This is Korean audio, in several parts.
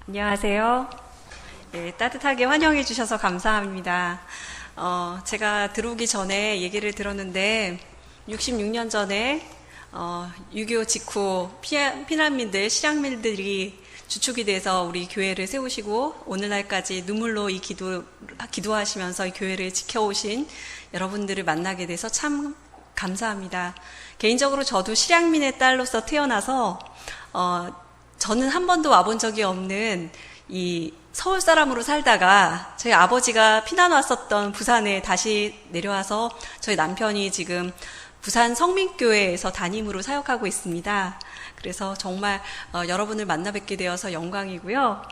안녕하세요. 네, 따뜻하게 환영해 주셔서 감사합니다. 제가 들어오기 전에 얘기를 들었는데 66년 전에 6.25 직후 피난민들, 실향민들이 주축이 돼서 우리 교회를 세우시고 오늘날까지 눈물로 이 기도하시면서 이 교회를 지켜오신 여러분들을 만나게 돼서 참 감사합니다. 개인적으로 저도 실향민의 딸로서 태어나서 저는 한 번도 와본 적이 없는 이 서울 사람으로 살다가 저희 아버지가 피난 왔었던 부산에 다시 내려와서 저희 남편이 지금 부산 성민교회에서 담임으로 사역하고 있습니다. 그래서 정말 여러분을 만나 뵙게 되어서 영광이고요.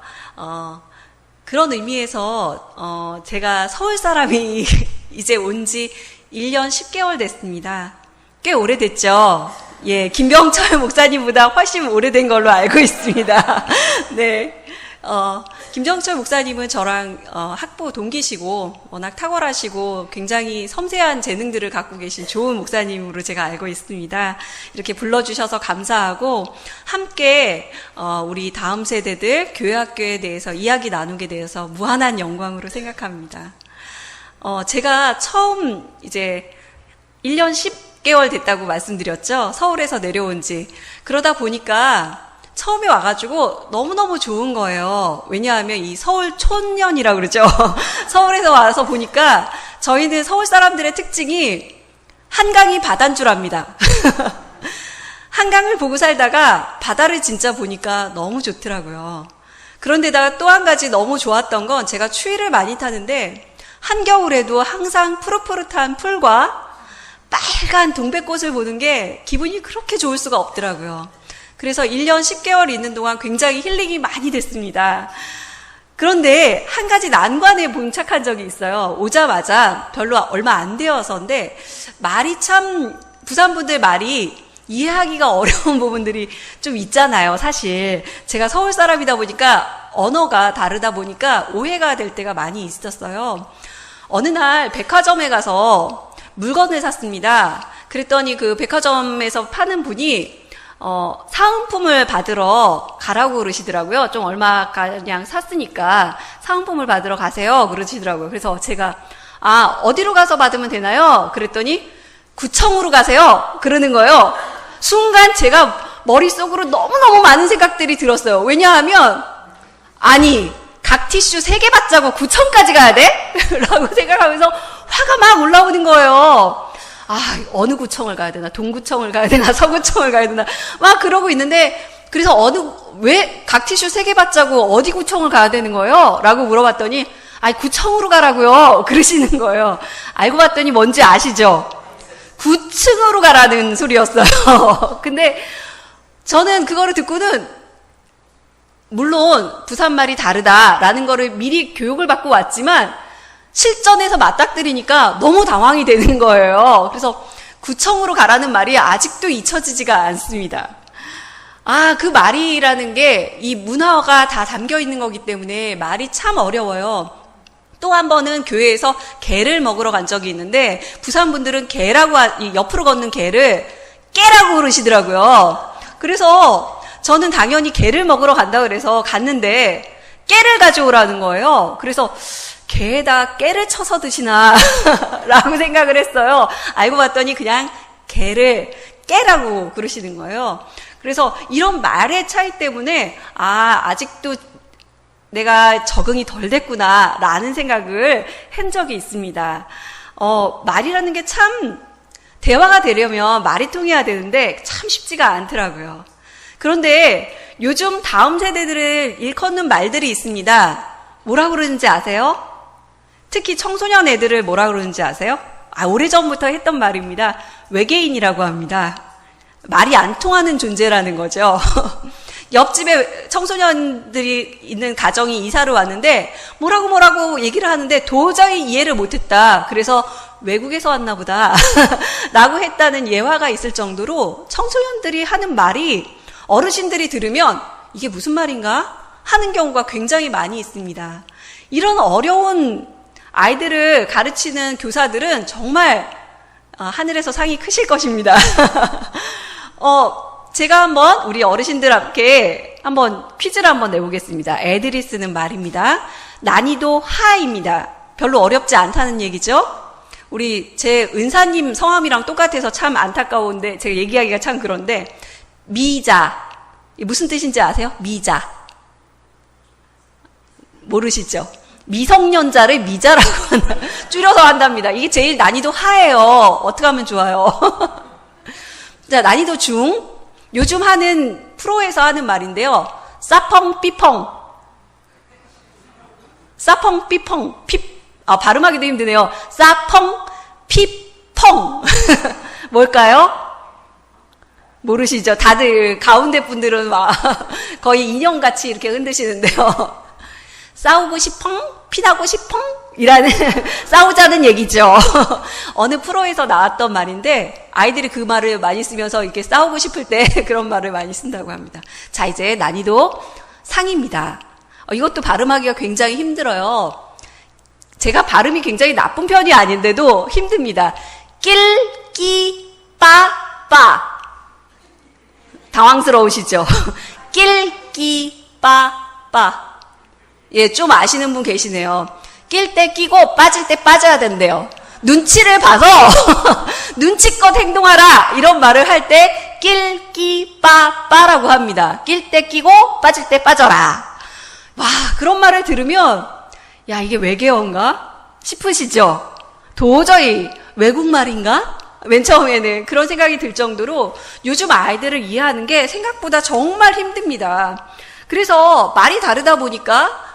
그런 의미에서 제가 서울 사람이 이제 온 지 1년 10개월 됐습니다. 꽤 오래됐죠? 예, 김병철 목사님보다 훨씬 오래된 걸로 알고 있습니다. 네. 김병철 목사님은 저랑 학부 동기시고 워낙 탁월하시고 굉장히 섬세한 재능들을 갖고 계신 좋은 목사님으로 제가 알고 있습니다. 이렇게 불러주셔서 감사하고 함께 우리 다음 세대들 교회학교에 대해서 이야기 나누게 되어서 무한한 영광으로 생각합니다. 제가 처음 이제 1년 10개월 됐다고 말씀드렸죠. 서울에서 내려온 지. 그러다 보니까 처음에 와가지고 너무너무 좋은 거예요. 왜냐하면 이 서울 촌년이라고 그러죠. 서울에서 와서 보니까 저희는 서울 사람들의 특징이 한강이 바다인 줄 압니다. 한강을 보고 살다가 바다를 진짜 보니까 너무 좋더라고요. 그런데다가 또 한 가지 너무 좋았던 건 제가 추위를 많이 타는데 한겨울에도 항상 푸릇푸릇한 풀과 빨간 동백꽃을 보는 게 기분이 그렇게 좋을 수가 없더라고요. 그래서 1년 10개월 있는 동안 굉장히 힐링이 많이 됐습니다. 그런데 한 가지 난관에 봉착한 적이 있어요. 오자마자 별로 얼마 안 되어서인데 말이 참 부산분들 말이 이해하기가 어려운 부분들이 좀 있잖아요. 사실 제가 서울 사람이다 보니까 언어가 다르다 보니까 오해가 될 때가 많이 있었어요. 어느 날 백화점에 가서 물건을 샀습니다. 그랬더니 그 백화점에서 파는 분이 사은품을 받으러 가라고 그러시더라고요. 좀 얼마 그냥 샀으니까 사은품을 받으러 가세요 그러시더라고요. 그래서 제가 어디로 가서 받으면 되나요? 그랬더니 구청으로 가세요 그러는 거예요. 순간 제가 머릿속으로 너무너무 많은 생각들이 들었어요. 왜냐하면 각 티슈 3개 받자고 구청까지 가야 돼? 라고 생각하면서 화가 막 올라오는 거예요. 어느 구청을 가야 되나? 동구청을 가야 되나? 서구청을 가야 되나? 막 그러고 있는데, 그래서 왜 각 티슈 3개 받자고 어디 구청을 가야 되는 거예요? 라고 물어봤더니, 구청으로 가라고요. 그러시는 거예요. 알고 봤더니 뭔지 아시죠? 9층으로 가라는 소리였어요. 근데 저는 그거를 듣고는 물론 부산말이 다르다라는 거를 미리 교육을 받고 왔지만 실전에서 맞닥뜨리니까 너무 당황이 되는 거예요. 그래서 구청으로 가라는 말이 아직도 잊혀지지가 않습니다. 그 말이라는 게 이 문화가 다 담겨 있는 거기 때문에 말이 참 어려워요. 또 한 번은 교회에서 게를 먹으러 간 적이 있는데 부산분들은 게라고 옆으로 걷는 게를 깨라고 그러시더라고요. 그래서 저는 당연히 게를 먹으러 간다고 그래서 갔는데 깨를 가져오라는 거예요. 그래서 게에다 깨를 쳐서 드시나 라고 생각을 했어요. 알고 봤더니 그냥 게를 깨라고 그러시는 거예요. 그래서 이런 말의 차이 때문에 아직도 내가 적응이 덜 됐구나 라는 생각을 한 적이 있습니다. 말이라는 게 참 대화가 되려면 말이 통해야 되는데 참 쉽지가 않더라고요. 그런데 요즘 다음 세대들을 일컫는 말들이 있습니다. 뭐라고 그러는지 아세요? 특히 청소년 애들을 뭐라고 그러는지 아세요? 오래전부터 했던 말입니다. 외계인이라고 합니다. 말이 안 통하는 존재라는 거죠. 옆집에 청소년들이 있는 가정이 이사를 왔는데 뭐라고 얘기를 하는데 도저히 이해를 못했다. 그래서 외국에서 왔나 보다 라고 했다는 예화가 있을 정도로 청소년들이 하는 말이 어르신들이 들으면 이게 무슨 말인가 하는 경우가 굉장히 많이 있습니다. 이런 어려운 아이들을 가르치는 교사들은 정말 하늘에서 상이 크실 것입니다. 제가 한번 우리 어르신들 함께 한번 퀴즈를 한번 내보겠습니다. 애들이 쓰는 말입니다. 난이도 하입니다. 별로 어렵지 않다는 얘기죠. 우리 제 은사님 성함이랑 똑같아서 참 안타까운데 제가 얘기하기가 참 그런데 미자 무슨 뜻인지 아세요? 미자 모르시죠? 미성년자를 미자라고 줄여서 한답니다. 이게 제일 난이도 하예요. 어떻게 하면 좋아요? 자, 난이도 중. 요즘 하는 프로에서 하는 말인데요. 싸펑 삐펑. 싸펑 삐펑. 발음하기도 힘드네요. 싸펑 삐펑. 뭘까요? 모르시죠? 다들 가운데 분들은 막 거의 인형같이 이렇게 흔드시는데요. 싸우고 싶펑? 피나고 싶펑? 이라는 싸우자는 얘기죠. 어느 프로에서 나왔던 말인데 아이들이 그 말을 많이 쓰면서 이렇게 싸우고 싶을 때 그런 말을 많이 쓴다고 합니다. 자, 이제 난이도 상입니다. 이것도 발음하기가 굉장히 힘들어요. 제가 발음이 굉장히 나쁜 편이 아닌데도 힘듭니다. 낄, 끼, 빠, 빠. 당황스러우시죠? 낄, 끼, 빠, 빠. 예, 좀 아시는 분 계시네요. 낄 때 끼고 빠질 때 빠져야 된대요. 눈치를 봐서 눈치껏 행동하라 이런 말을 할 때 낄, 끼, 빠, 빠라고 합니다. 낄 때 끼고 빠질 때 빠져라. 와, 그런 말을 들으면 야, 이게 외계어인가 싶으시죠? 도저히 외국말인가? 맨 처음에는 그런 생각이 들 정도로 요즘 아이들을 이해하는 게 생각보다 정말 힘듭니다. 그래서 말이 다르다 보니까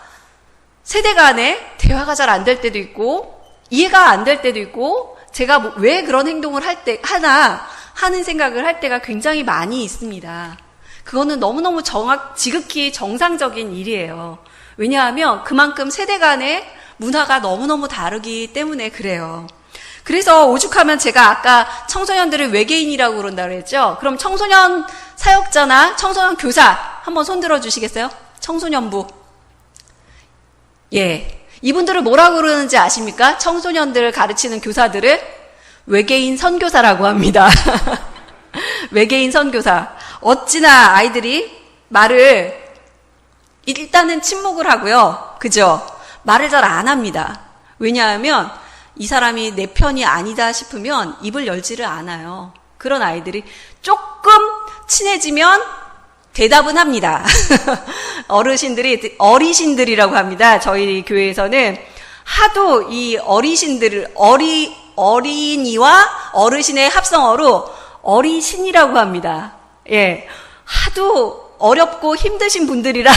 세대 간에 대화가 잘 안 될 때도 있고 이해가 안 될 때도 있고 제가 왜 그런 행동을 하나 하는 생각을 할 때가 굉장히 많이 있습니다. 그거는 너무너무 지극히 정상적인 일이에요. 왜냐하면 그만큼 세대 간의 문화가 너무너무 다르기 때문에 그래요. 그래서 오죽하면 제가 아까 청소년들을 외계인이라고 그런다고 그랬죠. 그럼 청소년 사역자나 청소년 교사 한번 손 들어 주시겠어요? 청소년부. 예. 이분들을 뭐라고 그러는지 아십니까? 청소년들을 가르치는 교사들을 외계인 선교사라고 합니다. 외계인 선교사. 어찌나 아이들이 말을 일단은 침묵을 하고요. 그죠? 말을 잘 안 합니다. 왜냐하면 이 사람이 내 편이 아니다 싶으면 입을 열지를 않아요. 그런 아이들이 조금 친해지면 대답은 합니다. 어리신들이라고 합니다. 저희 교회에서는 하도 이 어린이와 어르신의 합성어로 어리신이라고 합니다. 예. 하도 어렵고 힘드신 분들이라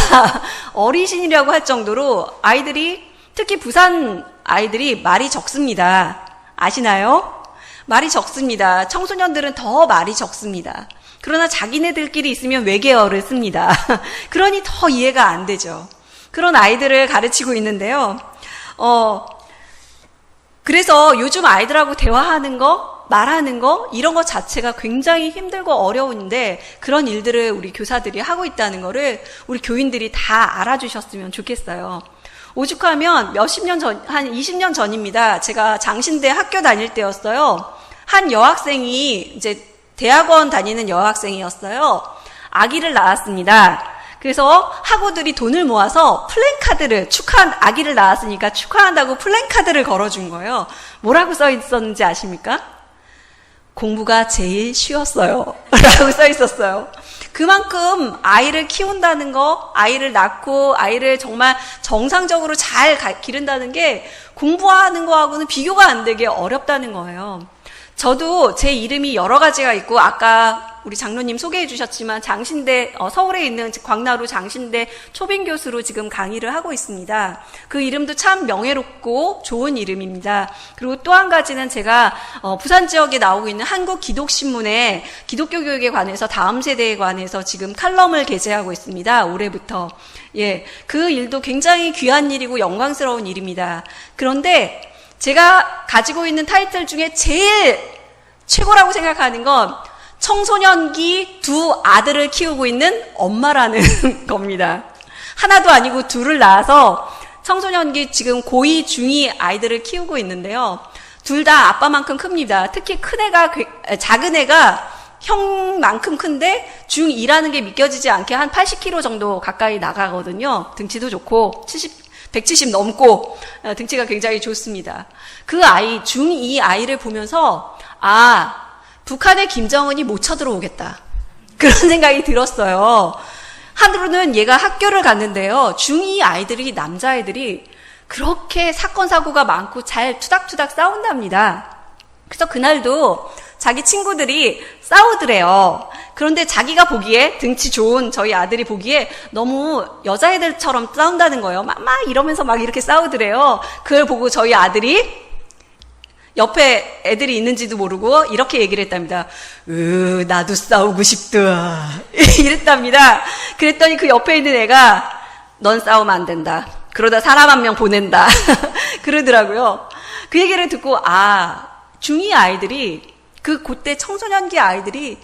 어리신이라고 할 정도로 아이들이 특히 부산 아이들이 말이 적습니다. 아시나요? 말이 적습니다. 청소년들은 더 말이 적습니다. 그러나 자기네들끼리 있으면 외계어를 씁니다. 그러니 더 이해가 안 되죠. 그런 아이들을 가르치고 있는데요. 그래서 요즘 아이들하고 대화하는 거, 말하는 거, 이런 것 자체가 굉장히 힘들고 어려운데 그런 일들을 우리 교사들이 하고 있다는 거를 우리 교인들이 다 알아주셨으면 좋겠어요. 오죽하면 한 20년 전입니다. 제가 장신대 학교 다닐 때였어요. 한 여학생이 이제 대학원 다니는 여학생이었어요. 아기를 낳았습니다. 그래서 학우들이 돈을 모아서 플랜카드를 아기를 낳았으니까 축하한다고 플랜카드를 걸어준 거예요. 뭐라고 써 있었는지 아십니까? 공부가 제일 쉬웠어요. 라고 써 있었어요. 그만큼 아이를 키운다는 거, 아이를 낳고 아이를 정말 정상적으로 잘 기른다는 게 공부하는 거하고는 비교가 안 되게 어렵다는 거예요. 저도 제 이름이 여러 가지가 있고 아까 우리 장로님 소개해 주셨지만 장신대 서울에 있는 광나루 장신대 초빙 교수로 지금 강의를 하고 있습니다. 그 이름도 참 명예롭고 좋은 이름입니다. 그리고 또 한 가지는 제가 부산 지역에 나오고 있는 한국기독신문에 기독교 교육에 관해서 다음 세대에 관해서 지금 칼럼을 게재하고 있습니다. 올해부터. 예, 그 일도 굉장히 귀한 일이고 영광스러운 일입니다. 그런데 제가 가지고 있는 타이틀 중에 제일 최고라고 생각하는 건 청소년기 두 아들을 키우고 있는 엄마라는 겁니다. 하나도 아니고 둘을 낳아서 청소년기 지금 고2, 중2 아이들을 키우고 있는데요. 둘 다 아빠만큼 큽니다. 특히 작은 애가 형 중3만큼 큰데 중2라는 게 믿겨지지 않게 한 80kg 정도 가까이 나가거든요. 등치도 좋고 170 넘고 등치가 굉장히 좋습니다. 그 아이, 중2 아이를 보면서 북한의 김정은이 못 쳐들어오겠다. 그런 생각이 들었어요. 하루는 얘가 학교를 갔는데요. 중2 아이들이, 남자애들이 그렇게 사건, 사고가 많고 잘 투닥투닥 싸운답니다. 그래서 그날도 자기 친구들이 싸우더래요. 그런데 자기가 보기에, 등치 좋은 저희 아들이 보기에 너무 여자애들처럼 싸운다는 거예요. 막 이러면서 막 이렇게 싸우더래요. 그걸 보고 저희 아들이 옆에 애들이 있는지도 모르고 이렇게 얘기를 했답니다. 나도 싸우고 싶다. 이랬답니다. 그랬더니 그 옆에 있는 애가 넌 싸우면 안 된다. 그러다 사람 한 명 보낸다. 그러더라고요. 그 얘기를 듣고 중2 아이들이 그때 청소년기 아이들이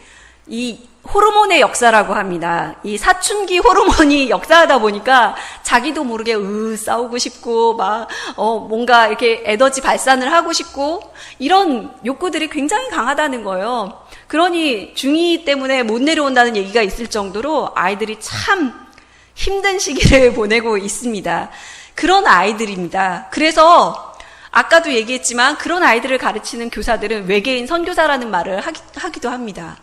이 호르몬의 역사라고 합니다. 이 사춘기 호르몬이 역사하다 보니까 자기도 모르게 싸우고 싶고 뭔가 이렇게 에너지 발산을 하고 싶고 이런 욕구들이 굉장히 강하다는 거예요. 그러니 중2 때문에 못 내려온다는 얘기가 있을 정도로 아이들이 참 힘든 시기를 보내고 있습니다. 그런 아이들입니다. 그래서 아까도 얘기했지만 그런 아이들을 가르치는 교사들은 외계인 선교사라는 말을 하기도 합니다.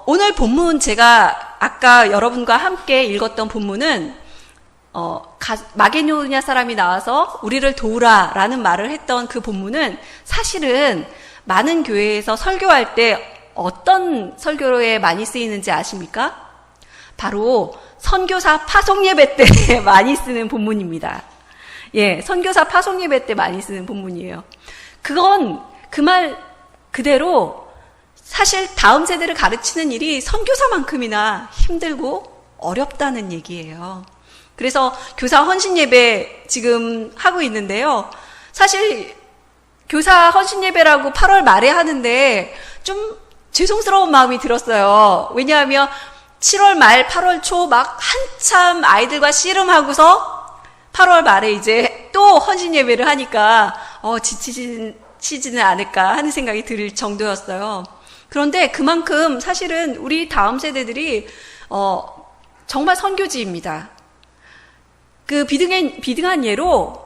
오늘 본문 제가 아까 여러분과 함께 읽었던 본문은 마게도냐 사람이 나와서 우리를 도우라라는 말을 했던 그 본문은 사실은 많은 교회에서 설교할 때 어떤 설교에 많이 쓰이는지 아십니까? 바로 선교사 파송예배 때 많이 쓰는 본문입니다. 예, 선교사 파송예배 때 많이 쓰는 본문이에요. 그건 그 말 그대로 사실 다음 세대를 가르치는 일이 선교사만큼이나 힘들고 어렵다는 얘기예요. 그래서 교사 헌신예배 지금 하고 있는데요. 사실 교사 헌신예배라고 8월 말에 하는데 좀 죄송스러운 마음이 들었어요. 왜냐하면 7월 말 8월 초 막 한참 아이들과 씨름하고서 8월 말에 이제 또 헌신예배를 하니까 지치지는 않을까 하는 생각이 들 정도였어요. 그런데 그만큼 사실은 우리 다음 세대들이 정말 선교지입니다. 그 비등한 예로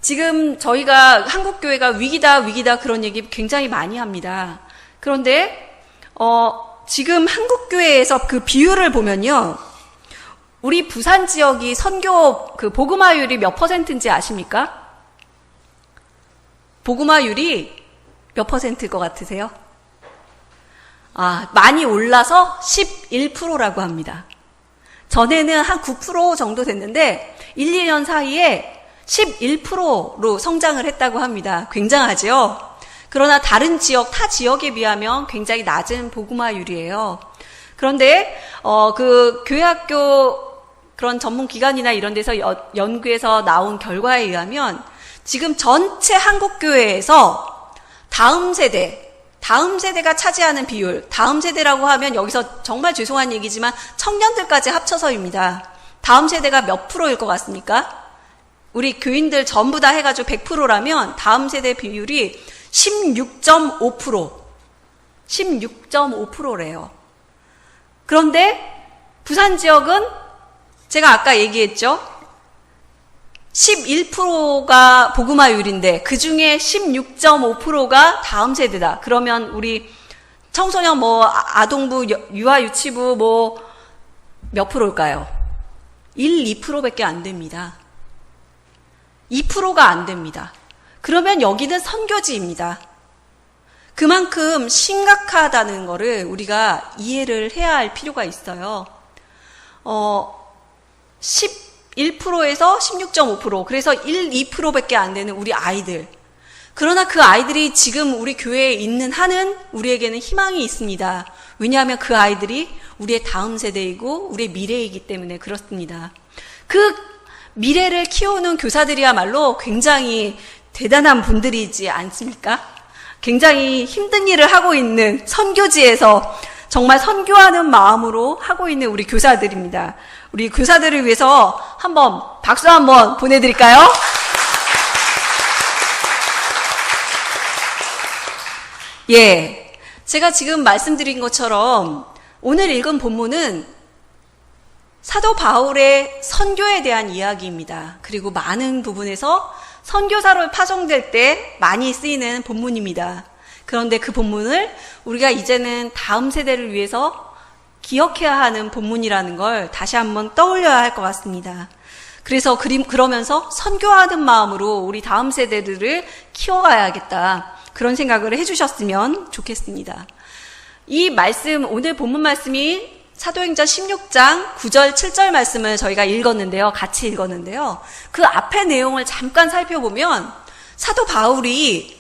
지금 저희가 한국교회가 위기다 그런 얘기 굉장히 많이 합니다. 그런데 지금 한국교회에서 그 비율을 보면요. 우리 부산 지역이 선교 그 복음화율이 몇 %인지 아십니까? 복음화율이 몇 %일 것 같으세요? 많이 올라서 11%라고 합니다. 전에는 한 9% 정도 됐는데 1, 2년 사이에 11%로 성장을 했다고 합니다. 굉장하죠? 그러나 다른 지역, 타 지역에 비하면 굉장히 낮은 복음화율이에요. 그런데 그 교회학교 그런 전문 기관이나 이런 데서 연구해서 나온 결과에 의하면 지금 전체 한국교회에서 다음 세대가 차지하는 비율, 다음 세대라고 하면 여기서 정말 죄송한 얘기지만 청년들까지 합쳐서입니다. 다음 세대가 몇 %일 것 같습니까? 우리 교인들 전부 다 해가지고 100%라면 다음 세대 비율이 16.5%. 16.5%래요. 그런데 부산 지역은 제가 아까 얘기했죠. 11%가 복음화율인데 그 중에 16.5%가 다음 세대다. 그러면 우리 청소년 아동부, 유아유치부 몇 프로일까요? 1, 2%밖에 안 됩니다. 2%가 안 됩니다. 그러면 여기는 선교지입니다. 그만큼 심각하다는 거를 우리가 이해를 해야 할 필요가 있어요. 11%에서 16.5%, 그래서 1, 2%밖에 안 되는 우리 아이들. 그러나 그 아이들이 지금 우리 교회에 있는 한은 우리에게는 희망이 있습니다. 왜냐하면 그 아이들이 우리의 다음 세대이고 우리의 미래이기 때문에 그렇습니다. 그 미래를 키우는 교사들이야말로 굉장히 대단한 분들이지 않습니까? 굉장히 힘든 일을 하고 있는 선교지에서 정말 선교하는 마음으로 하고 있는 우리 교사들입니다. 우리 교사들을 위해서 한번 박수 한번 보내드릴까요? 예. 제가 지금 말씀드린 것처럼 오늘 읽은 본문은 사도 바울의 선교에 대한 이야기입니다. 그리고 많은 부분에서 선교사로 파송될 때 많이 쓰이는 본문입니다. 그런데 그 본문을 우리가 이제는 다음 세대를 위해서 기억해야 하는 본문이라는 걸 다시 한번 떠올려야 할 것 같습니다. 그래서 그러면서 선교하는 마음으로 우리 다음 세대들을 키워가야겠다. 그런 생각을 해주셨으면 좋겠습니다. 이 말씀, 오늘 본문 말씀이 사도행전 16장 9절 7절 말씀을 저희가 읽었는데요. 같이 읽었는데요. 그 앞의 내용을 잠깐 살펴보면 사도 바울이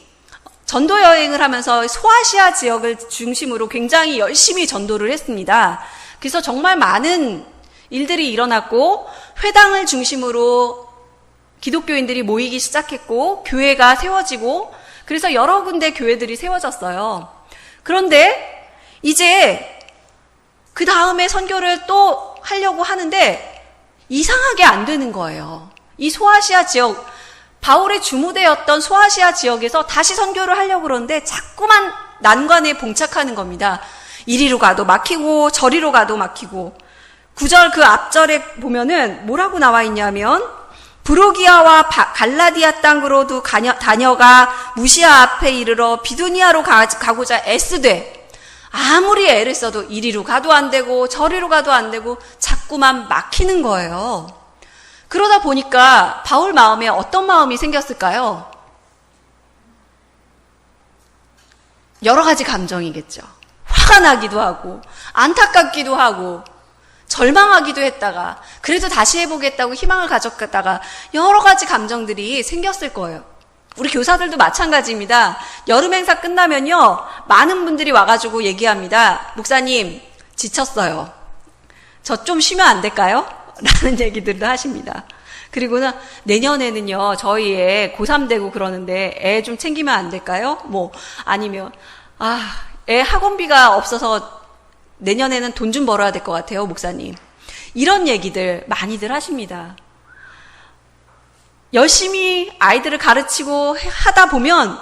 전도 여행을 하면서 소아시아 지역을 중심으로 굉장히 열심히 전도를 했습니다. 그래서 정말 많은 일들이 일어났고 회당을 중심으로 기독교인들이 모이기 시작했고 교회가 세워지고 그래서 여러 군데 교회들이 세워졌어요. 그런데 이제 그 다음에 선교를 또 하려고 하는데 이상하게 안 되는 거예요. 이 소아시아 지역, 바울의 주무대였던 소아시아 지역에서 다시 선교를 하려고 그러는데 자꾸만 난관에 봉착하는 겁니다. 이리로 가도 막히고 저리로 가도 막히고 9절 그 앞절에 보면은 뭐라고 나와 있냐면 브루기아와 갈라디아 땅으로도 다녀가 무시아 앞에 이르러 비두니아로 가고자 애쓰되 아무리 애를 써도 이리로 가도 안 되고 저리로 가도 안 되고 자꾸만 막히는 거예요. 그러다 보니까 바울 마음에 어떤 마음이 생겼을까요? 여러 가지 감정이겠죠. 화가 나기도 하고 안타깝기도 하고 절망하기도 했다가 그래도 다시 해보겠다고 희망을 가졌다가 여러 가지 감정들이 생겼을 거예요. 우리 교사들도 마찬가지입니다. 여름 행사 끝나면요 많은 분들이 와가지고 얘기합니다. 목사님 지쳤어요. 저 좀 쉬면 안 될까요? 라는 얘기들도 하십니다. 그리고는 내년에는요 저희 애 고3 되고 그러는데 애 좀 챙기면 안 될까요? 뭐 아니면 애 학원비가 없어서 내년에는 돈 좀 벌어야 될 것 같아요 목사님. 이런 얘기들 많이들 하십니다. 열심히 아이들을 가르치고 하다 보면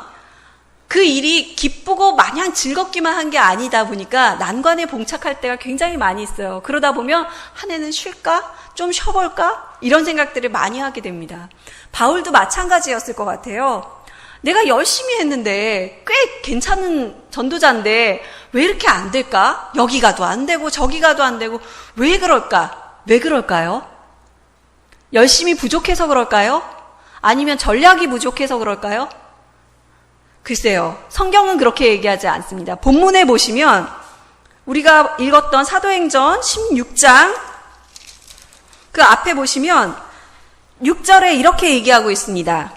그 일이 기쁘고 마냥 즐겁기만 한 게 아니다 보니까 난관에 봉착할 때가 굉장히 많이 있어요. 그러다 보면 한 해는 쉴까? 좀 쉬어볼까? 이런 생각들을 많이 하게 됩니다. 바울도 마찬가지였을 것 같아요. 내가 열심히 했는데 꽤 괜찮은 전도자인데 왜 이렇게 안 될까? 여기 가도 안 되고 저기 가도 안 되고 왜 그럴까? 왜 그럴까요? 열심히 부족해서 그럴까요? 아니면 전략이 부족해서 그럴까요? 글쎄요. 성경은 그렇게 얘기하지 않습니다. 본문에 보시면 우리가 읽었던 사도행전 16장 그 앞에 보시면 6절에 이렇게 얘기하고 있습니다.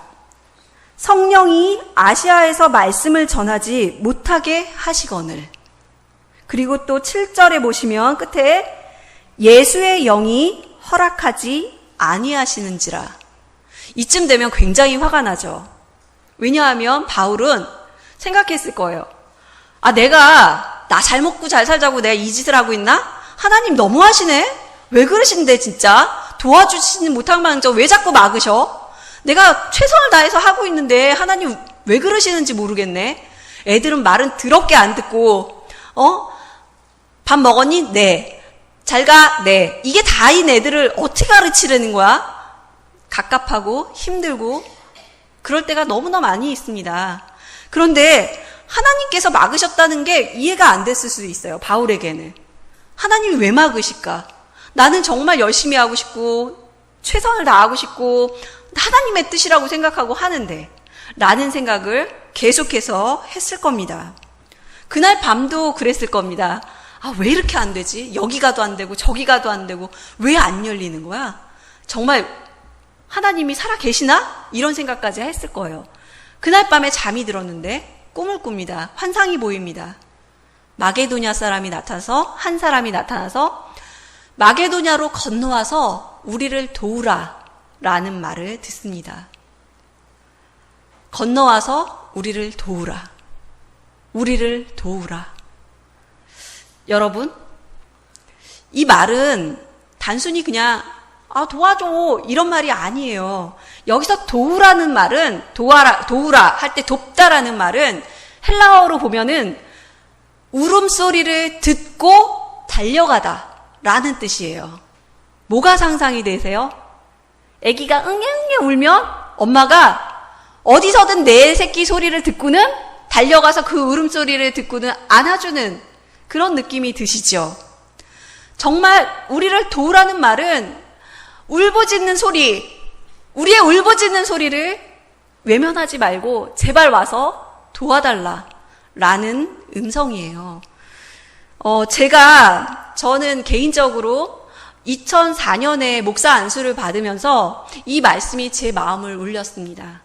성령이 아시아에서 말씀을 전하지 못하게 하시거늘. 그리고 또 7절에 보시면 끝에 예수의 영이 허락하지 아니하시는지라. 이쯤 되면 굉장히 화가 나죠. 왜냐하면 바울은 생각했을 거예요. 내가 나 잘 먹고 잘 살자고 내가 이 짓을 하고 있나? 하나님 너무하시네? 왜 그러신데 진짜? 도와주시는 못한망정 왜 자꾸 막으셔? 내가 최선을 다해서 하고 있는데 하나님 왜 그러시는지 모르겠네. 애들은 말은 더럽게 안 듣고 밥 먹었니? 네. 잘 가? 네. 이게 다인 애들을 어떻게 가르치려는 거야? 갑갑하고 힘들고 그럴 때가 너무나 많이 있습니다. 그런데 하나님께서 막으셨다는 게 이해가 안 됐을 수도 있어요. 바울에게는. 하나님이 왜 막으실까? 나는 정말 열심히 하고 싶고 최선을 다하고 싶고 하나님의 뜻이라고 생각하고 하는데 라는 생각을 계속해서 했을 겁니다. 그날 밤도 그랬을 겁니다. 왜 이렇게 안 되지? 여기 가도 안 되고 저기 가도 안 되고 왜 안 열리는 거야? 정말 하나님이 살아 계시나? 이런 생각까지 했을 거예요. 그날 밤에 잠이 들었는데 꿈을 꿉니다. 환상이 보입니다. 마게도냐 사람이 나타나서 한 사람이 나타나서 마게도냐로 건너와서 우리를 도우라 라는 말을 듣습니다. 건너와서 우리를 도우라. 우리를 도우라. 여러분, 이 말은 단순히 그냥 도와줘 이런 말이 아니에요. 여기서 도우라는 말은 도우라 할 때 돕다라는 말은 헬라어로 보면은 울음소리를 듣고 달려가다 라는 뜻이에요. 뭐가 상상이 되세요? 아기가 응애 울면 엄마가 어디서든 내 새끼 소리를 듣고는 달려가서 그 울음소리를 듣고는 안아주는 그런 느낌이 드시죠? 정말 우리를 도우라는 말은 울부짖는 소리, 우리의 울부짖는 소리를 외면하지 말고 제발 와서 도와달라 라는 음성이에요. 저는 개인적으로 2004년에 목사 안수를 받으면서 이 말씀이 제 마음을 울렸습니다.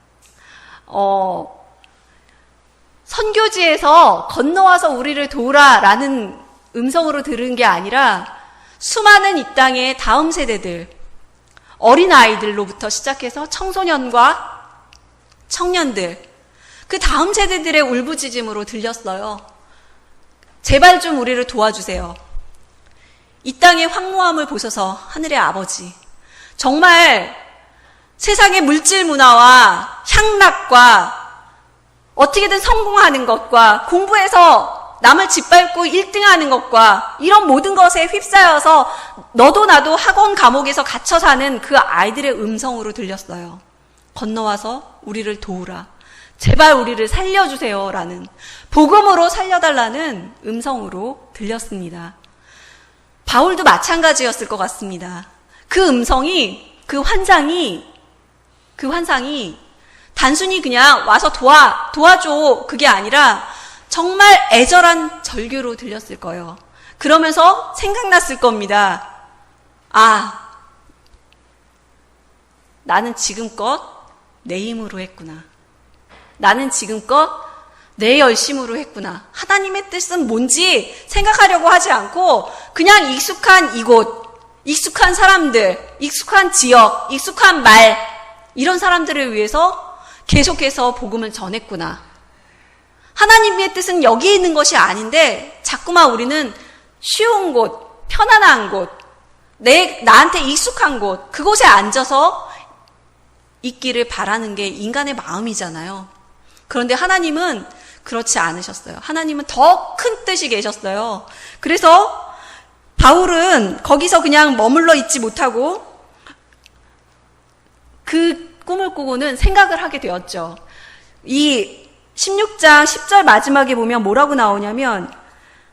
선교지에서 건너와서 우리를 도우라 라는 음성으로 들은 게 아니라 수많은 이 땅의 다음 세대들, 어린아이들로부터 시작해서 청소년과 청년들, 그 다음 세대들의 울부짖음으로 들렸어요. 제발 좀 우리를 도와주세요. 이 땅의 황무함을 보셔서 하늘의 아버지, 정말 세상의 물질 문화와 향락과 어떻게든 성공하는 것과 공부해서 남을 짓밟고 1등하는 것과 이런 모든 것에 휩싸여서 너도 나도 학원 감옥에서 갇혀 사는 그 아이들의 음성으로 들렸어요. 건너와서 우리를 도우라. 제발 우리를 살려주세요. 라는 복음으로 살려달라는 음성으로 들렸습니다. 바울도 마찬가지였을 것 같습니다. 그 음성이, 그 환상이 단순히 그냥 와서 도와줘 그게 아니라 정말 애절한 절규로 들렸을 거예요. 그러면서 생각났을 겁니다. 아, 나는 지금껏 내 힘으로 했구나. 나는 지금껏 내 열심으로 했구나. 하나님의 뜻은 뭔지 생각하려고 하지 않고 그냥 익숙한 이곳, 익숙한 사람들, 익숙한 지역, 익숙한 말, 이런 사람들을 위해서 계속해서 복음을 전했구나. 하나님의 뜻은 여기에 있는 것이 아닌데 자꾸만 우리는 쉬운 곳, 편안한 곳, 나한테 익숙한 곳, 그곳에 앉아서 있기를 바라는 게 인간의 마음이잖아요. 그런데 하나님은 그렇지 않으셨어요. 하나님은 더 큰 뜻이 계셨어요. 그래서 바울은 거기서 그냥 머물러 있지 못하고 그 꿈을 꾸고는 생각을 하게 되었죠. 이 16장 10절 마지막에 보면 뭐라고 나오냐면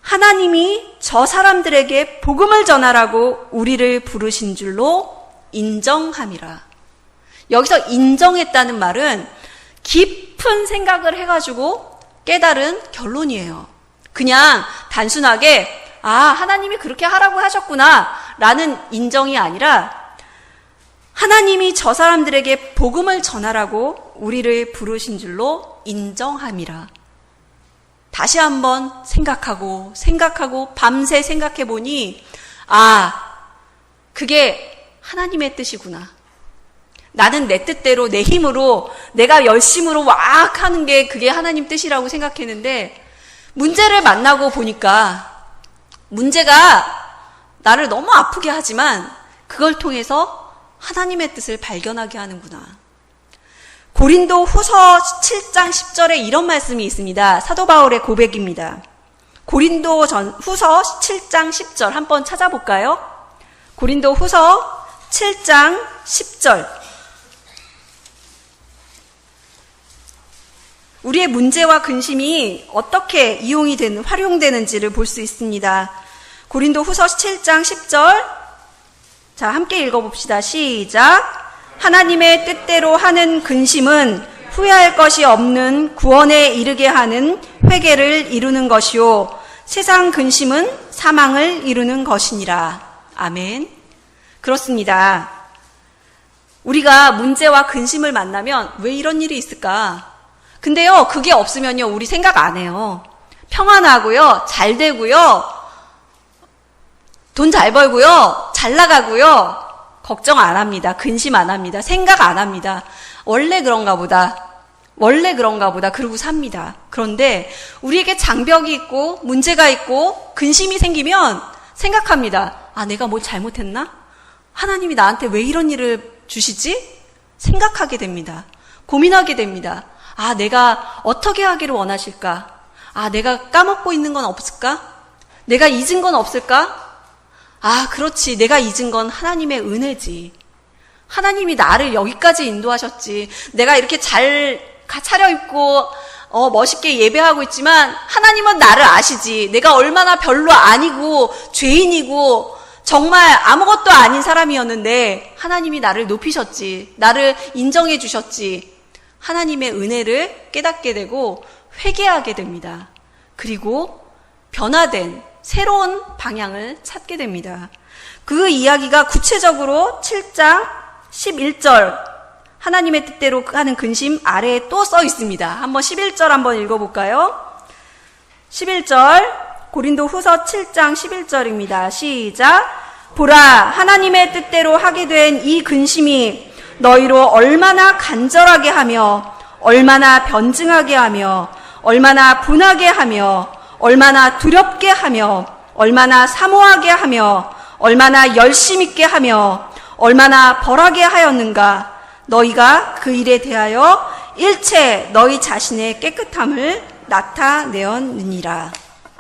하나님이 저 사람들에게 복음을 전하라고 우리를 부르신 줄로 인정함이라. 여기서 인정했다는 말은 깊은 생각을 해가지고 깨달은 결론이에요. 그냥 단순하게 하나님이 그렇게 하라고 하셨구나 라는 인정이 아니라 하나님이 저 사람들에게 복음을 전하라고 우리를 부르신 줄로 인정함이라. 다시 한번 생각하고 밤새 생각해 보니 그게 하나님의 뜻이구나. 나는 내 뜻대로 내 힘으로 내가 열심으로 막 하는 게 그게 하나님 뜻이라고 생각했는데 문제를 만나고 보니까 문제가 나를 너무 아프게 하지만 그걸 통해서 하나님의 뜻을 발견하게 하는구나. 고린도 후서 7장 10절에 이런 말씀이 있습니다. 사도 바울의 고백입니다. 고린도 후서 7장 10절 한번 찾아볼까요? 고린도 후서 7장 10절. 우리의 문제와 근심이 어떻게 활용되는지를 볼 수 있습니다. 고린도 후서 7장 10절. 자, 함께 읽어봅시다. 시작. 하나님의 뜻대로 하는 근심은 후회할 것이 없는 구원에 이르게 하는 회개를 이루는 것이요. 세상 근심은 사망을 이루는 것이니라. 아멘. 그렇습니다. 우리가 문제와 근심을 만나면 왜 이런 일이 있을까? 근데요, 그게 없으면요, 우리 생각 안 해요. 평안하고요, 잘 되고요, 돈 잘 벌고요, 잘 나가고요, 걱정 안 합니다. 근심 안 합니다. 생각 안 합니다. 원래 그런가 보다. 그러고 삽니다. 그런데 우리에게 장벽이 있고 문제가 있고 근심이 생기면 생각합니다. 내가 뭘 잘못했나? 하나님이 나한테 왜 이런 일을 주시지? 생각하게 됩니다. 고민하게 됩니다. 내가 어떻게 하기를 원하실까? 아, 내가 까먹고 있는 건 없을까? 내가 잊은 건 없을까? 아, 그렇지. 내가 잊은 건 하나님의 은혜지. 하나님이 나를 여기까지 인도하셨지. 내가 이렇게 잘 차려입고 멋있게 예배하고 있지만 하나님은 나를 아시지. 내가 얼마나 별로 아니고 죄인이고 정말 아무것도 아닌 사람이었는데 하나님이 나를 높이셨지. 나를 인정해 주셨지. 하나님의 은혜를 깨닫게 되고 회개하게 됩니다. 그리고 변화된 새로운 방향을 찾게 됩니다. 그 이야기가 구체적으로 7장 11절 하나님의 뜻대로 하는 근심 아래에 또 써 있습니다. 한번 11절 한번 읽어볼까요? 11절 고린도 후서 7장 11절입니다. 시작. 보라, 하나님의 뜻대로 하게 된 이 근심이 너희로 얼마나 간절하게 하며 얼마나 변증하게 하며 얼마나 분하게 하며 얼마나 두렵게 하며 얼마나 사모하게 하며 얼마나 열심 있게 하며 얼마나 벌하게 하였는가. 너희가 그 일에 대하여 일체 너희 자신의 깨끗함을 나타내었느니라.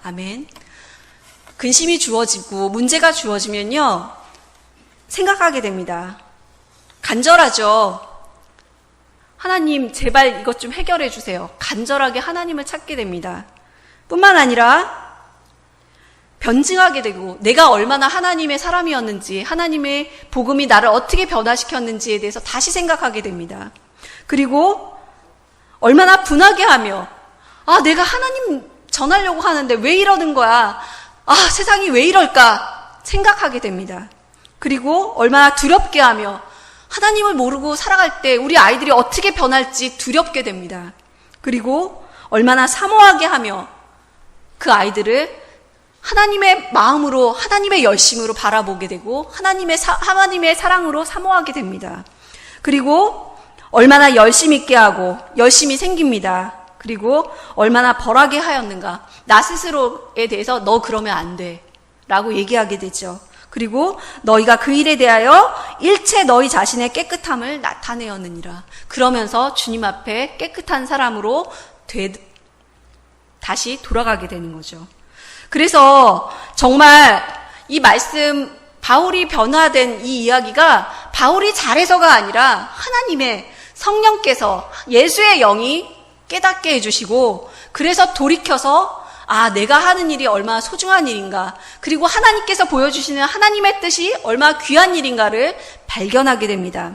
아멘. 근심이 주어지고 문제가 주어지면요, 생각하게 됩니다. 간절하죠. 하나님, 제발 이것 좀 해결해 주세요. 간절하게 하나님을 찾게 됩니다. 뿐만 아니라 변증하게 되고 내가 얼마나 하나님의 사람이었는지, 하나님의 복음이 나를 어떻게 변화시켰는지에 대해서 다시 생각하게 됩니다. 그리고 얼마나 분하게 하며, 아, 내가 하나님 전하려고 하는데 왜 이러는 거야? 아, 세상이 왜 이럴까? 생각하게 됩니다. 그리고 얼마나 두렵게 하며, 하나님을 모르고 살아갈 때 우리 아이들이 어떻게 변할지 두렵게 됩니다. 그리고 얼마나 사모하게 하며 그 아이들을 하나님의 마음으로, 하나님의 열심으로 바라보게 되고 하나님의 사랑으로 사모하게 됩니다. 그리고 얼마나 열심 있게 하고 열심히 생깁니다. 그리고 얼마나 벌하게 하였는가. 나 스스로에 대해서 너 그러면 안 돼 라고 얘기하게 되죠. 그리고 너희가 그 일에 대하여 일체 너희 자신의 깨끗함을 나타내었느니라. 그러면서 주님 앞에 깨끗한 사람으로 다시 돌아가게 되는 거죠. 그래서 정말 이 말씀, 바울이 변화된 이 이야기가 바울이 잘해서가 아니라 하나님의 성령께서, 예수의 영이 깨닫게 해주시고, 그래서 돌이켜서 아, 내가 하는 일이 얼마나 소중한 일인가, 그리고 하나님께서 보여주시는 하나님의 뜻이 얼마나 귀한 일인가를 발견하게 됩니다.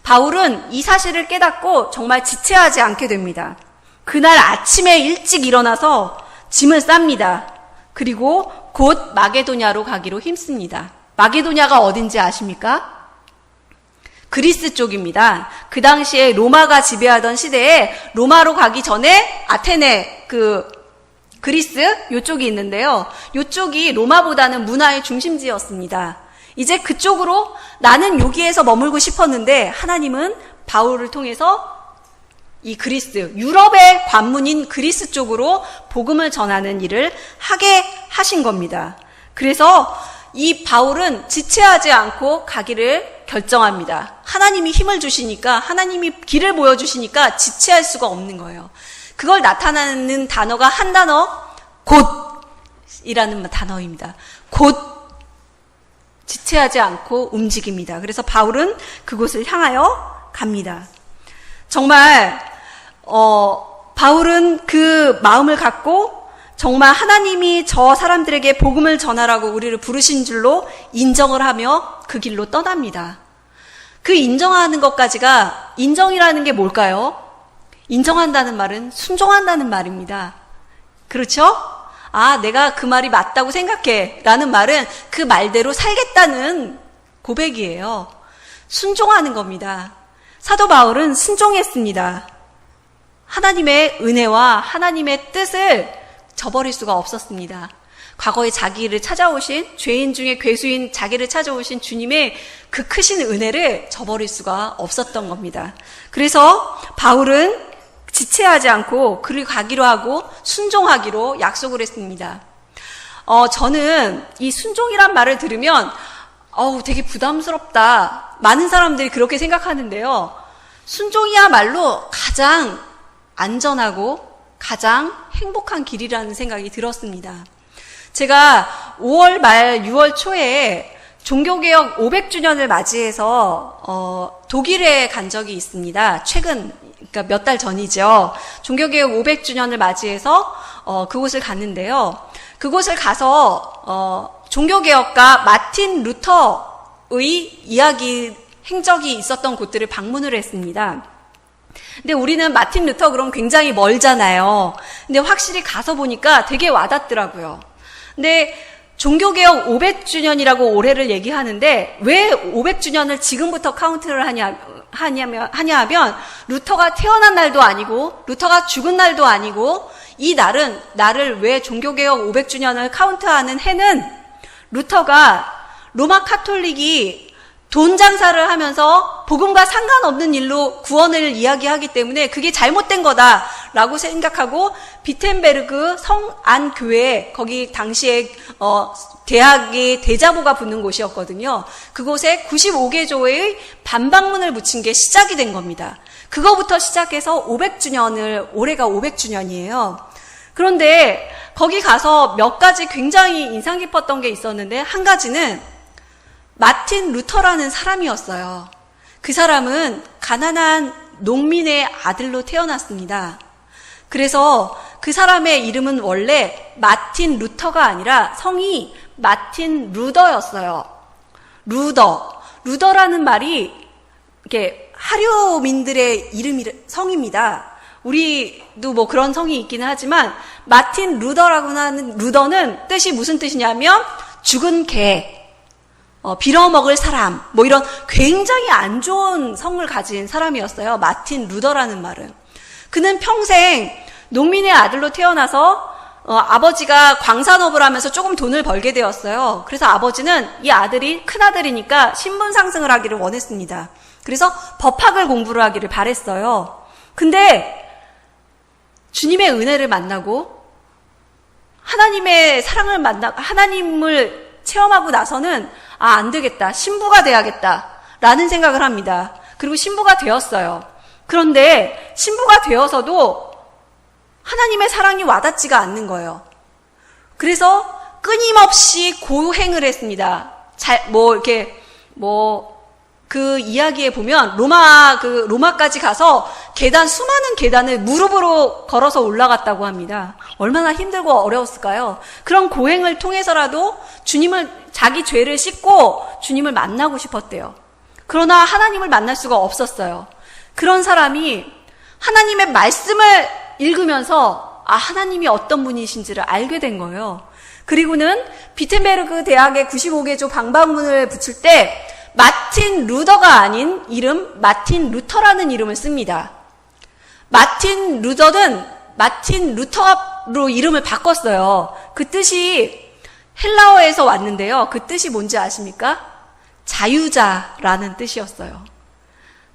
바울은 이 사실을 깨닫고 정말 지체하지 않게 됩니다. 그날 아침에 일찍 일어나서 짐을 쌉니다. 그리고 곧 마게도냐로 가기로 힘씁니다. 마게도냐가 어딘지 아십니까? 그리스 쪽입니다. 그 당시에 로마가 지배하던 시대에 로마로 가기 전에 아테네, 그리스 요쪽이 있는데요. 요쪽이 로마보다는 문화의 중심지였습니다. 이제 그쪽으로 나는 여기에서 머물고 싶었는데 하나님은 바울을 통해서 이 그리스, 유럽의 관문인 그리스 쪽으로 복음을 전하는 일을 하게 하신 겁니다. 그래서 이 바울은 지체하지 않고 가기를 결정합니다. 하나님이 힘을 주시니까, 하나님이 길을 보여주시니까 지체할 수가 없는 거예요. 그걸 나타내는 단어가 한 단어, 곧이라는 단어입니다. 곧 지체하지 않고 움직입니다. 그래서 바울은 그곳을 향하여 갑니다. 정말 바울은 그 마음을 갖고 정말 하나님이 저 사람들에게 복음을 전하라고 우리를 부르신 줄로 인정을 하며 그 길로 떠납니다. 그 인정하는 것까지가, 인정이라는 게 뭘까요? 인정한다는 말은 순종한다는 말입니다. 그렇죠? 아, 내가 그 말이 맞다고 생각해 라는 말은 그 말대로 살겠다는 고백이에요. 순종하는 겁니다. 사도 바울은 순종했습니다. 하나님의 은혜와 하나님의 뜻을 저버릴 수가 없었습니다. 과거에 자기를 찾아오신, 죄인 중에 괴수인 자기를 찾아오신 주님의 그 크신 은혜를 저버릴 수가 없었던 겁니다. 그래서 바울은 지체하지 않고 그를 가기로 하고 순종하기로 약속을 했습니다. 저는 이 순종이란 말을 들으면 되게 부담스럽다. 많은 사람들이 그렇게 생각하는데요. 순종이야말로 가장 안전하고 가장 행복한 길이라는 생각이 들었습니다. 제가 5월 말 6월 초에 종교개혁 500주년을 맞이해서 독일에 간 적이 있습니다. 최근, 그러니까 몇 달 전이죠. 종교개혁 500주년을 맞이해서 그곳을 갔는데요. 그곳을 가서 종교개혁가 마틴 루터의 이야기 행적이 있었던 곳들을 방문을 했습니다. 근데 우리는 마틴 루터 그럼 굉장히 멀잖아요. 근데 확실히 가서 보니까 되게 와닿더라고요. 근데 종교개혁 500주년이라고 올해를 얘기하는데 왜 500주년을 지금부터 카운트를 하냐면 루터가 태어난 날도 아니고 루터가 죽은 날도 아니고 이 날은 나를 왜 종교개혁 500주년을 카운트하는 해는 루터가 로마 카톨릭이 돈 장사를 하면서 복음과 상관없는 일로 구원을 이야기하기 때문에 그게 잘못된 거다라고 생각하고 비텐베르그 성안교회 거기 당시에 대학의 대자보가 붙는 곳이었거든요. 그곳에 95개조의 반박문을 붙인 게 시작이 된 겁니다. 그거부터 시작해서 500주년을 올해가 500주년이에요. 그런데 거기 가서 몇 가지 굉장히 인상 깊었던 게 있었는데 한 가지는 마틴 루터라는 사람이었어요. 그 사람은 가난한 농민의 아들로 태어났습니다. 그래서 그 사람의 이름은 원래 마틴 루터가 아니라 성이 마틴 루더였어요. 루더라는 말이 이렇게 하류민들의 성입니다. 우리도 뭐 그런 성이 있기는 하지만 마틴 루더라고 하는 루더는 뜻이 무슨 뜻이냐면 죽은 개, 빌어먹을 사람, 뭐 이런 굉장히 안 좋은 성을 가진 사람이었어요. 마틴 루더라는 말은. 그는 평생 농민의 아들로 태어나서 아버지가 광산업을 하면서 조금 돈을 벌게 되었어요. 그래서 아버지는 이 아들이 큰아들이니까 신분 상승을 하기를 원했습니다. 그래서 법학을 공부를 하기를 바랬어요. 근데 주님의 은혜를 만나고 하나님의 사랑을 하나님을 체험하고 나서는 안 되겠다. 신부가 돼야겠다. 라는 생각을 합니다. 그리고 신부가 되었어요. 그런데 신부가 되어서도 하나님의 사랑이 와닿지가 않는 거예요. 그래서 끊임없이 고행을 했습니다. 그 이야기에 보면 로마까지 가서 수많은 계단을 무릎으로 걸어서 올라갔다고 합니다. 얼마나 힘들고 어려웠을까요? 그런 고행을 통해서라도 자기 죄를 씻고 주님을 만나고 싶었대요. 그러나 하나님을 만날 수가 없었어요. 그런 사람이 하나님의 말씀을 읽으면서 하나님이 어떤 분이신지를 알게 된 거예요. 그리고는 비텐베르그 대학의 95개조 방박문을 붙일 때 마틴 루더가 아닌 이름 마틴 루터라는 이름을 씁니다. 마틴 루더는 마틴 루터로 이름을 바꿨어요. 그 뜻이 헬라어에서 왔는데요. 그 뜻이 뭔지 아십니까? 자유자라는 뜻이었어요.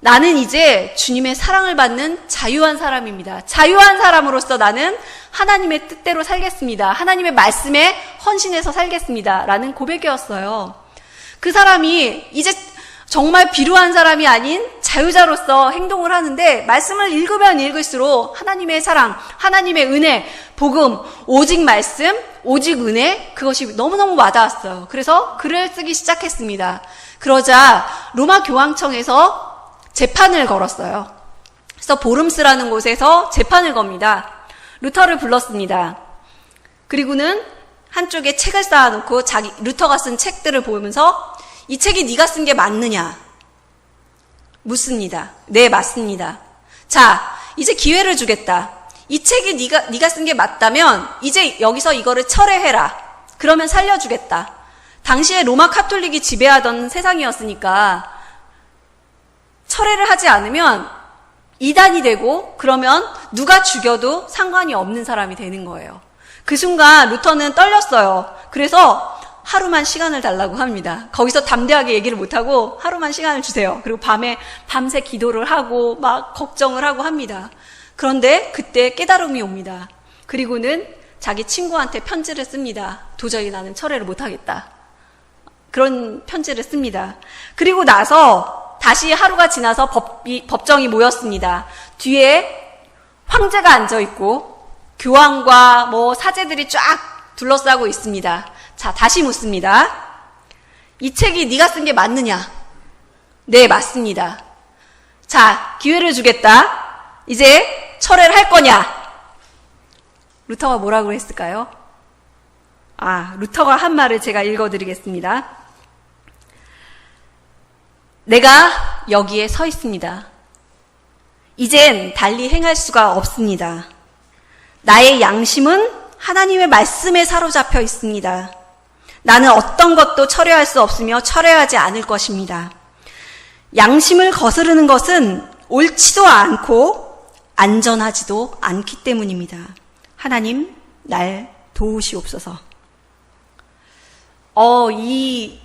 나는 이제 주님의 사랑을 받는 자유한 사람입니다. 자유한 사람으로서 나는 하나님의 뜻대로 살겠습니다. 하나님의 말씀에 헌신해서 살겠습니다. 라는 고백이었어요. 그 사람이 이제 정말 비루한 사람이 아닌 자유자로서 행동을 하는데 말씀을 읽으면 읽을수록 하나님의 사랑, 하나님의 은혜, 복음, 오직 말씀, 오직 은혜 그것이 너무너무 와닿았어요. 그래서 글을 쓰기 시작했습니다. 그러자 로마 교황청에서 재판을 걸었어요. 그래서 보름스라는 곳에서 재판을 겁니다. 루터를 불렀습니다. 그리고는 한쪽에 책을 쌓아놓고 루터가 쓴 책들을 보면서 이 책이 네가 쓴 게 맞느냐 묻습니다. 네, 맞습니다. 자, 이제 기회를 주겠다. 이 책이 네가 쓴 게 맞다면 이제 여기서 이거를 철회해라. 그러면 살려주겠다. 당시에 로마 카톨릭이 지배하던 세상이었으니까 철회를 하지 않으면 이단이 되고 그러면 누가 죽여도 상관이 없는 사람이 되는 거예요. 그 순간 루터는 떨렸어요. 그래서 하루만 시간을 달라고 합니다. 거기서 담대하게 얘기를 못하고 하루만 시간을 주세요. 그리고 밤새 기도를 하고 막 걱정을 하고 합니다. 그런데 그때 깨달음이 옵니다. 그리고는 자기 친구한테 편지를 씁니다. 도저히 나는 철회를 못하겠다. 그런 편지를 씁니다. 그리고 나서 다시 하루가 지나서 법정이 모였습니다. 뒤에 황제가 앉아있고 교황과 사제들이 쫙 둘러싸고 있습니다. 자, 다시 묻습니다. 이 책이 네가 쓴 게 맞느냐? 네, 맞습니다. 자, 기회를 주겠다. 이제 철회를 할 거냐? 루터가 뭐라고 했을까요? 루터가 한 말을 제가 읽어드리겠습니다. 내가 여기에 서 있습니다. 이젠 달리 행할 수가 없습니다. 나의 양심은 하나님의 말씀에 사로잡혀 있습니다. 나는 어떤 것도 철회할 수 없으며 철회하지 않을 것입니다. 양심을 거스르는 것은 옳지도 않고 안전하지도 않기 때문입니다. 하나님, 날 도우시옵소서. 이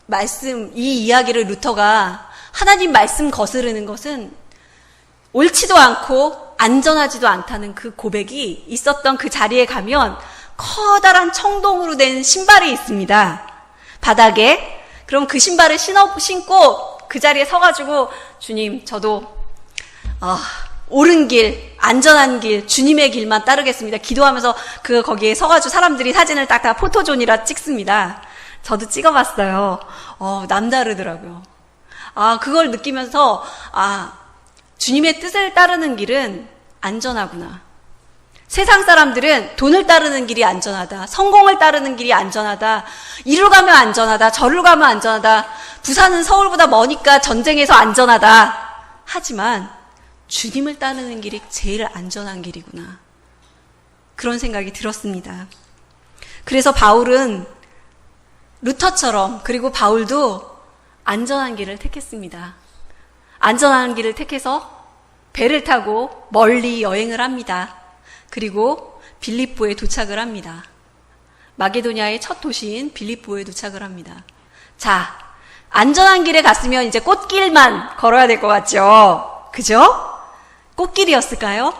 말씀, 이 이야기를 루터가 하나님 말씀 거스르는 것은 옳지도 않고 안전하지도 않다는 그 고백이 있었던 그 자리에 가면 커다란 청동으로 된 신발이 있습니다. 바닥에. 그럼 그 신발을 신고 그 자리에 서가지고 주님, 저도 옳은 길, 안전한 길, 주님의 길만 따르겠습니다. 기도하면서 거기에 서가지고 사람들이 사진을 딱 다 포토존이라 찍습니다. 저도 찍어봤어요. 남다르더라고요. 그걸 느끼면서, 주님의 뜻을 따르는 길은 안전하구나. 세상 사람들은 돈을 따르는 길이 안전하다. 성공을 따르는 길이 안전하다. 이리로 가면 안전하다. 저리로 가면 안전하다. 부산은 서울보다 머니까 전쟁에서 안전하다. 하지만 주님을 따르는 길이 제일 안전한 길이구나. 그런 생각이 들었습니다. 그래서 바울은 루터처럼, 그리고 바울도 안전한 길을 택했습니다. 안전한 길을 택해서 배를 타고 멀리 여행을 합니다. 그리고 빌립보에 도착을 합니다. 마게도냐의 첫 도시인 빌립보에 도착을 합니다. 자, 안전한 길에 갔으면 이제 꽃길만 걸어야 될 것 같죠? 그죠? 꽃길이었을까요?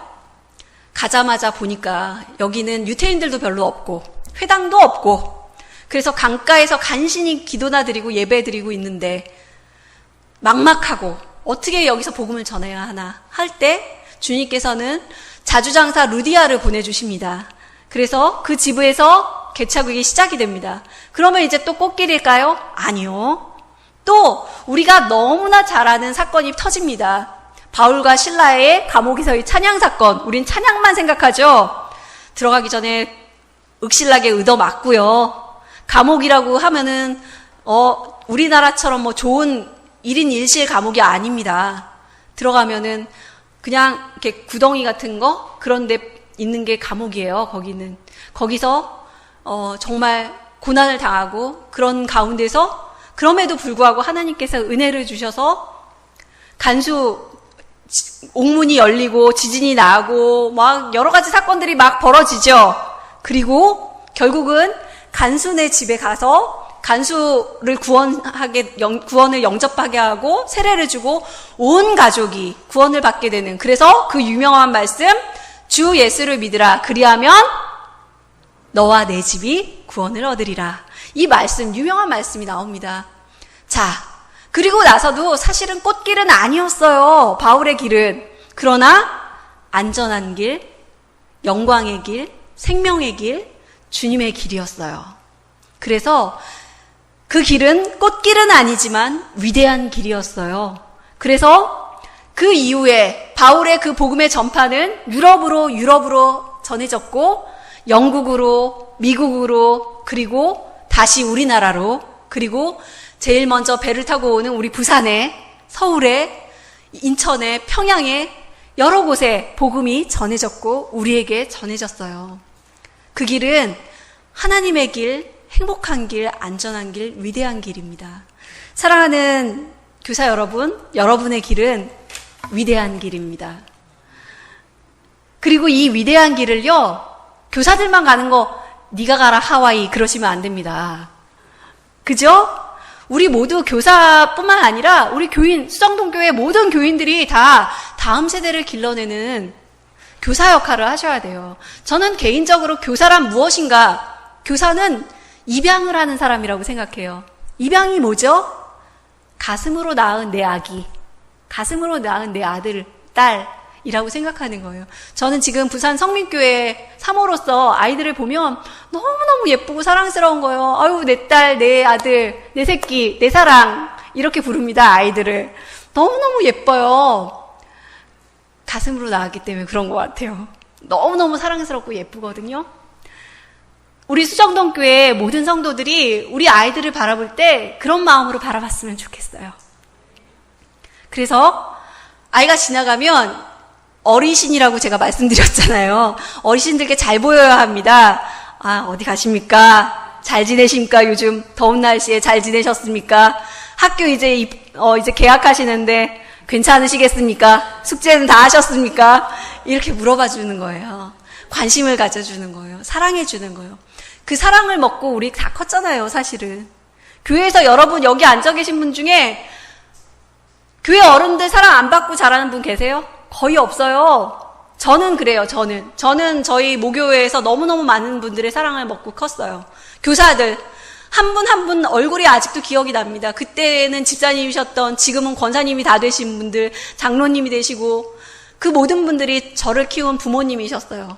가자마자 보니까 여기는 유태인들도 별로 없고 회당도 없고, 그래서 강가에서 간신히 기도나 드리고 예배 드리고 있는데 막막하고 어떻게 여기서 복음을 전해야 하나 할 때 주님께서는 자주장사 루디아를 보내주십니다. 그래서 그 지부에서 개차국이 시작이 됩니다. 그러면 이제 또 꽃길일까요? 아니요. 또 우리가 너무나 잘 아는 사건이 터집니다. 바울과 신라의 감옥에서의 찬양 사건. 우린 찬양만 생각하죠. 들어가기 전에 윽실나게 얻어맞고요. 감옥이라고 하면은 우리나라처럼 좋은 1인 1실 감옥이 아닙니다. 들어가면은 그냥 이렇게 구덩이 같은 거 그런 데 있는 게 감옥이에요. 거기서 정말 고난을 당하고 그런 가운데서 그럼에도 불구하고 하나님께서 은혜를 주셔서 옥문이 열리고 지진이 나고 막 여러 가지 사건들이 막 벌어지죠. 그리고 결국은 간수네 집에 가서 간수를 구원을 영접하게 하고 세례를 주고 온 가족이 구원을 받게 되는, 그래서 그 유명한 말씀, 주 예수를 믿으라. 그리하면 너와 내 집이 구원을 얻으리라. 이 말씀, 유명한 말씀이 나옵니다. 자, 그리고 나서도 사실은 꽃길은 아니었어요. 바울의 길은. 그러나 안전한 길, 영광의 길, 생명의 길, 주님의 길이었어요. 그래서 그 길은 꽃길은 아니지만 위대한 길이었어요. 그래서 그 이후에 바울의 그 복음의 전파는 유럽으로 전해졌고, 영국으로, 미국으로, 그리고 다시 우리나라로, 그리고 제일 먼저 배를 타고 오는 우리 부산에, 서울에, 인천에, 평양에 여러 곳에 복음이 전해졌고 우리에게 전해졌어요. 그 길은 하나님의 길, 행복한 길, 안전한 길, 위대한 길입니다. 사랑하는 교사 여러분, 여러분의 길은 위대한 길입니다. 그리고 이 위대한 길을요, 교사들만 가는 거 네가 가라 하와이 그러시면 안 됩니다. 그죠? 우리 모두 교사뿐만 아니라 우리 교인, 수정동교회 모든 교인들이 다 다음 세대를 길러내는 교사 역할을 하셔야 돼요. 저는 개인적으로 교사란 무엇인가? 교사는 입양을 하는 사람이라고 생각해요. 입양이 뭐죠? 가슴으로 낳은 내 아기, 가슴으로 낳은 내 아들, 딸, 이라고 생각하는 거예요. 저는 지금 부산 성민교회 사모로서 아이들을 보면 너무너무 예쁘고 사랑스러운 거예요. 아유, 내 딸, 내 아들, 내 새끼, 내 사랑 이렇게 부릅니다. 아이들을. 너무너무 예뻐요. 가슴으로 나왔기 때문에 그런 것 같아요. 너무너무 사랑스럽고 예쁘거든요. 우리 수정동교회 모든 성도들이 우리 아이들을 바라볼 때 그런 마음으로 바라봤으면 좋겠어요. 그래서 아이가 지나가면 어르신이라고 제가 말씀드렸잖아요. 어르신들께 잘 보여야 합니다. 아, 어디 가십니까? 잘 지내십니까? 요즘 더운 날씨에 잘 지내셨습니까? 학교 이제 개학하시는데 괜찮으시겠습니까? 숙제는 다 하셨습니까? 이렇게 물어봐 주는 거예요. 관심을 가져주는 거예요. 사랑해 주는 거예요. 그 사랑을 먹고 우리 다 컸잖아요, 사실은. 교회에서 여러분 여기 앉아 계신 분 중에 교회 어른들 사랑 안 받고 자라는 분 계세요? 거의 없어요. 저는 그래요, 저는 저희 모교회에서 너무너무 많은 분들의 사랑을 먹고 컸어요. 교사들, 한 분 한 분 얼굴이 아직도 기억이 납니다. 그때는 집사님이셨던, 지금은 권사님이 다 되신 분들, 장로님이 되시고, 그 모든 분들이 저를 키운 부모님이셨어요.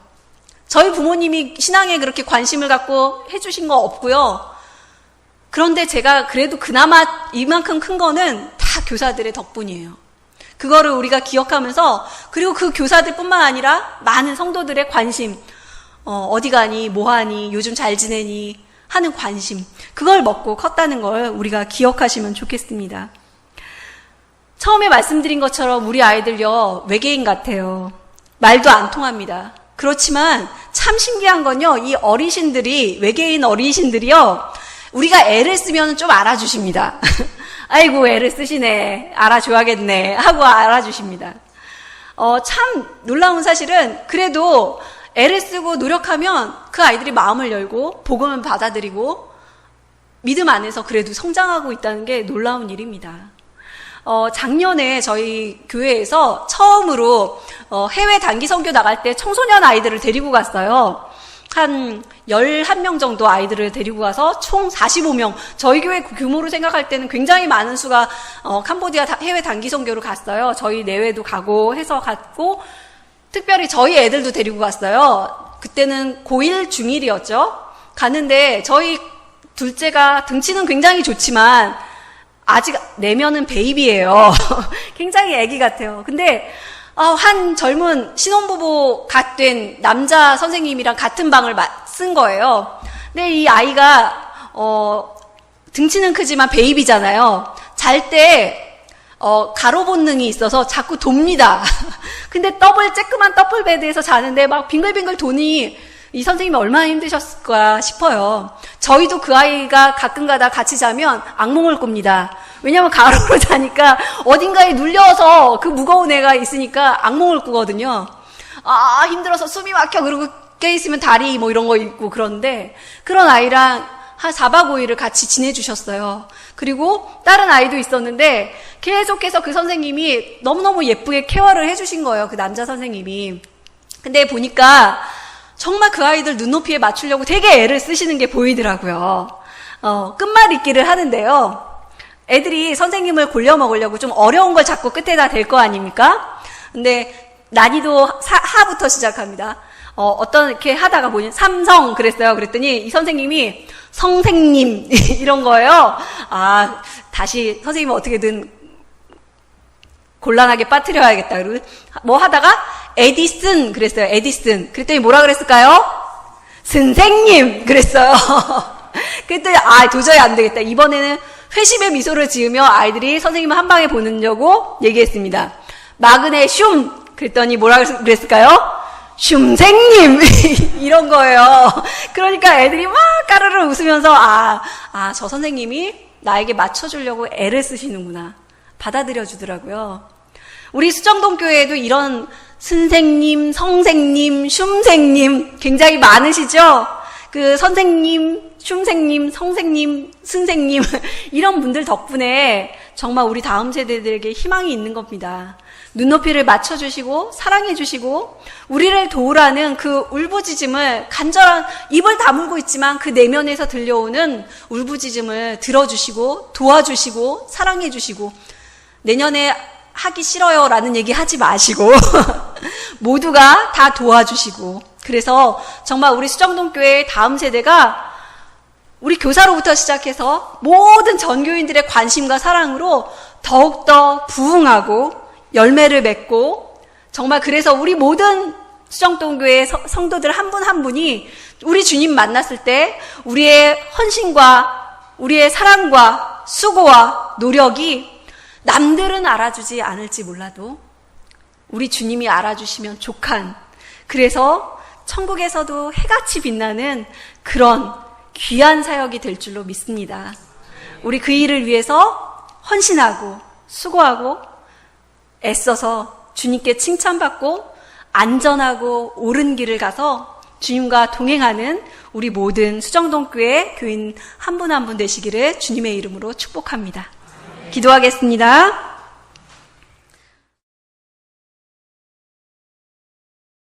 저희 부모님이 신앙에 그렇게 관심을 갖고 해주신 거 없고요. 그런데 제가 그래도 그나마 이만큼 큰 거는 다 교사들의 덕분이에요. 그거를 우리가 기억하면서, 그리고 그 교사들뿐만 아니라 많은 성도들의 관심, 어디 가니, 뭐 하니, 요즘 잘 지내니 하는 관심, 그걸 먹고 컸다는 걸 우리가 기억하시면 좋겠습니다. 처음에 말씀드린 것처럼 우리 아이들요, 외계인 같아요. 말도 안 통합니다. 그렇지만 참 신기한 건요, 이 어르신들이, 외계인 어르신들이요, 우리가 애를 쓰면 좀 알아주십니다. 아이고, 애를 쓰시네, 알아줘야겠네 하고 알아주십니다. 참 놀라운 사실은, 그래도 애를 쓰고 노력하면 그 아이들이 마음을 열고 복음을 받아들이고 믿음 안에서 그래도 성장하고 있다는 게 놀라운 일입니다. 작년에 저희 교회에서 처음으로 해외 단기 선교 나갈 때 청소년 아이들을 데리고 갔어요. 한 11명 정도 아이들을 데리고 가서 총 45명, 저희 교회 규모로 생각할 때는 굉장히 많은 수가 캄보디아 해외 단기 선교로 갔어요. 저희 내외도 가고 해서 갔고, 특별히 저희 애들도 데리고 갔어요. 그때는 고1, 중1이었죠. 갔는데 저희 둘째가 등치는 굉장히 좋지만 아직 내면은 베이비예요. 굉장히 애기 같아요. 근데 한 젊은 신혼부부 갓된 남자 선생님이랑 같은 방을 쓴 거예요. 근데 이 아이가 등치는 크지만 베이비잖아요. 잘 때 가로 본능이 있어서 자꾸 돕니다. 근데 쬐끄만 더블 베드에서 자는데 막 빙글빙글 도니 이 선생님이 얼마나 힘드셨을까 싶어요. 저희도 그 아이가 가끔가다 같이 자면 악몽을 꿉니다. 왜냐면 가로로 자니까 어딘가에 눌려서 그 무거운 애가 있으니까 악몽을 꾸거든요. 아, 힘들어서 숨이 막혀. 그러고 깨있으면 다리 뭐 이런 거 있고 그런데, 그런 아이랑 한 4박 5일을 같이 지내주셨어요. 그리고 다른 아이도 있었는데 계속해서 그 선생님이 너무너무 예쁘게 케어를 해주신 거예요. 그 남자 선생님이. 근데 보니까 정말 그 아이들 눈높이에 맞추려고 되게 애를 쓰시는 게 보이더라고요. 끝말잇기를 하는데요. 애들이 선생님을 골려 먹으려고 좀 어려운 걸 자꾸 끝에다 댈 거 아닙니까? 근데 난이도 하부터 시작합니다. 이렇게 하다가 보니 삼성 그랬어요. 그랬더니 이 선생님이 성생님 이런 거예요. 아, 다시 선생님은 어떻게든 곤란하게 빠뜨려야겠다. 그리고 뭐 하다가 에디슨 그랬어요. 에디슨. 그랬더니 뭐라 그랬을까요? 선생님 그랬어요. 그랬더니 도저히 안 되겠다. 이번에는 회심의 미소를 지으며 아이들이 선생님을 한 방에 보내려고 얘기했습니다. 마그네슘 그랬더니 뭐라 그랬을까요? 춤생님 이런 거예요. 그러니까 애들이 막 까르르 웃으면서 저 선생님이 나에게 맞춰주려고 애를 쓰시는구나 받아들여 주더라고요. 우리 수정동 교회에도 이런 선생님, 성생님, 춤생님 굉장히 많으시죠? 그 선생님, 춤생님, 성생님, 선생님 이런 분들 덕분에 정말 우리 다음 세대들에게 희망이 있는 겁니다. 눈높이를 맞춰주시고 사랑해주시고 우리를 도우라는 그 울부짖음을 간절한 입을 다물고 있지만 그 내면에서 들려오는 울부짖음을 들어주시고 도와주시고 사랑해주시고 내년에 하기 싫어요 라는 얘기 하지 마시고 모두가 다 도와주시고, 그래서 정말 우리 수정동교회의 다음 세대가 우리 교사로부터 시작해서 모든 전교인들의 관심과 사랑으로 더욱더 부흥하고 열매를 맺고, 정말 그래서 우리 모든 수정동교회 성도들 한 분 한 분이 우리 주님 만났을 때 우리의 헌신과 우리의 사랑과 수고와 노력이 남들은 알아주지 않을지 몰라도 우리 주님이 알아주시면 족한, 그래서 천국에서도 해같이 빛나는 그런 귀한 사역이 될 줄로 믿습니다. 우리 그 일을 위해서 헌신하고 수고하고 애써서 주님께 칭찬받고 안전하고 옳은 길을 가서 주님과 동행하는 우리 모든 수정동교회 교인 한 분 한 분 되시기를 주님의 이름으로 축복합니다. 기도하겠습니다.